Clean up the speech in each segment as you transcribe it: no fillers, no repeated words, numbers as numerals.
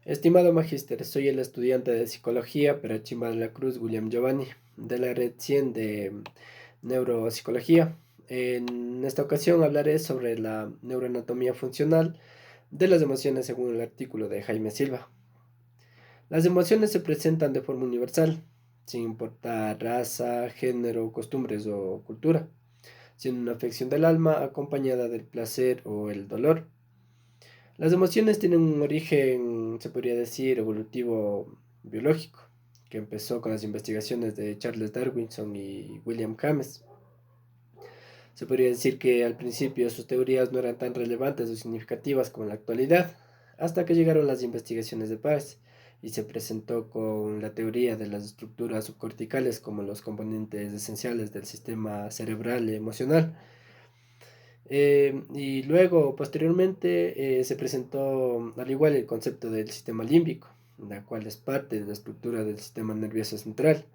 Estimado magíster, soy el estudiante de psicología Perachimba de la Cruz, William Giovanni, de la red 100 de neuropsicología. En esta ocasión hablaré sobre la neuroanatomía funcional de las emociones según el artículo de Jaime Silva. Las emociones se presentan de forma universal, sin importar raza, género, costumbres o cultura, siendo una afección del alma acompañada del placer o el dolor. Las emociones tienen un origen, se podría decir, evolutivo biológico, que empezó con las investigaciones de Charles Darwinson y William James. Se podría decir que al principio sus teorías no eran tan relevantes o significativas como en la actualidad, hasta que llegaron las investigaciones de Peirce y se presentó con la teoría de las estructuras subcorticales como los componentes esenciales del sistema cerebral y emocional. Y luego, posteriormente, se presentó al igual el concepto del sistema límbico, la cual es parte de la estructura del sistema nervioso central,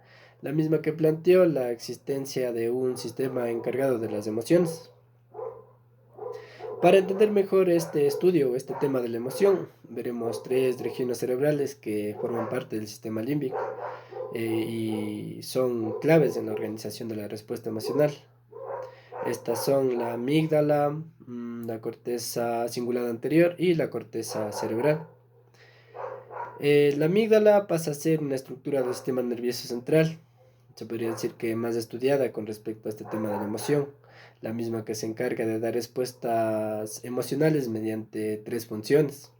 la misma que planteó la existencia de un sistema encargado de las emociones. Para entender mejor este estudio, este tema de la emoción, veremos tres regiones cerebrales que forman parte del sistema límbico y son claves en la organización de la respuesta emocional. Estas son la amígdala, la corteza cingulada anterior y la corteza cerebral. La amígdala pasa a ser una estructura del sistema nervioso central. Se podría decir que más estudiada con respecto a este tema de la emoción, la misma que se encarga de dar respuestas emocionales mediante tres funciones.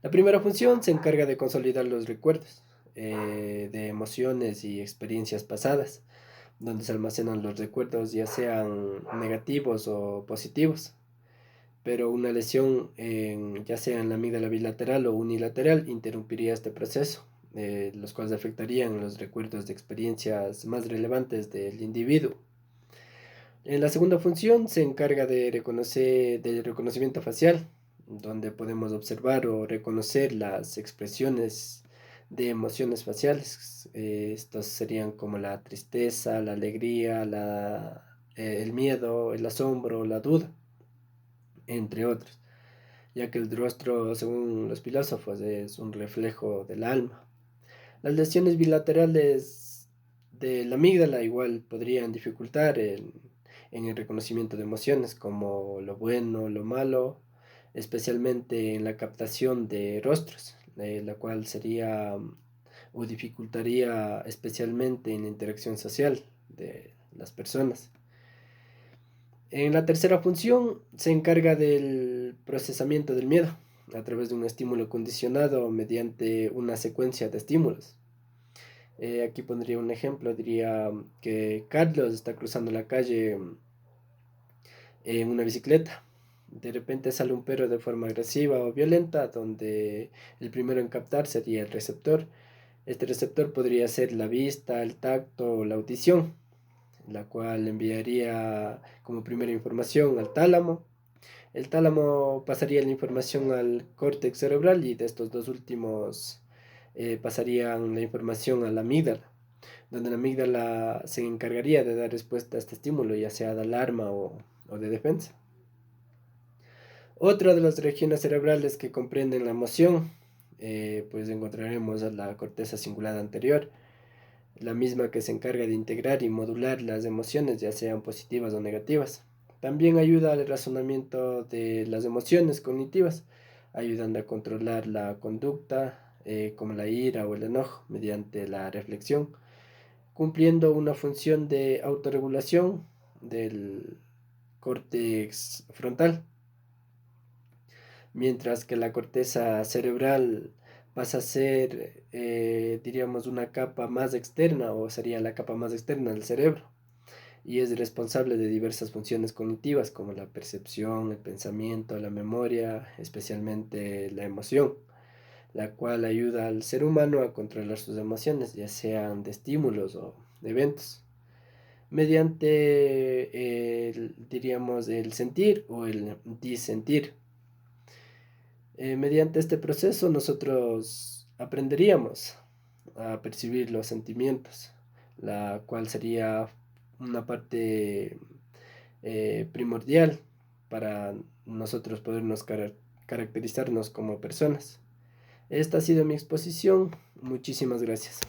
La primera función se encarga de consolidar los recuerdos de emociones y experiencias pasadas, donde se almacenan los recuerdos ya sean negativos o positivos. Pero una lesión ya sea en la amígdala bilateral o unilateral interrumpiría este proceso, los cuales afectarían los recuerdos de experiencias más relevantes del individuo. En la segunda función se encarga de reconocer del reconocimiento facial, donde podemos observar o reconocer las expresiones de emociones faciales. Estos serían como la tristeza, la alegría, el miedo, el asombro, la duda, entre otros, ya que el rostro, según los filósofos, es un reflejo del alma. Las lesiones bilaterales de la amígdala igual podrían dificultar en el reconocimiento de emociones como lo bueno, lo malo, especialmente en la captación de rostros, la cual sería o dificultaría especialmente en la interacción social de las personas. En la tercera función se encarga del procesamiento del miedo a través de un estímulo condicionado mediante una secuencia de estímulos. Aquí pondría un ejemplo, diría que Carlos está cruzando la calle en una bicicleta. De repente sale un perro de forma agresiva o violenta, donde el primero en captar sería el receptor. Este receptor podría ser la vista, el tacto o la audición, la cual enviaría como primera información al tálamo. El tálamo pasaría la información al córtex cerebral y de estos dos últimos pasarían la información a la amígdala, donde la amígdala se encargaría de dar respuesta a este estímulo, ya sea de alarma o de defensa. Otra de las regiones cerebrales que comprenden la emoción, pues encontraremos a la corteza cingulada anterior, la misma que se encarga de integrar y modular las emociones, ya sean positivas o negativas. También ayuda al razonamiento de las emociones cognitivas, ayudando a controlar la conducta, como la ira o el enojo, mediante la reflexión, cumpliendo una función de autorregulación del córtex frontal, mientras que la corteza cerebral pasa a ser, diríamos, una capa más externa o sería la capa más externa del cerebro y es responsable de diversas funciones cognitivas como la percepción, el pensamiento, la memoria, especialmente la emoción, la cual ayuda al ser humano a controlar sus emociones, ya sean de estímulos o de eventos, mediante diríamos, el sentir o el disentir. Mediante este proceso nosotros aprenderíamos a percibir los sentimientos, la cual sería una parte primordial para nosotros podernos caracterizarnos como personas. Esta ha sido mi exposición. Muchísimas gracias.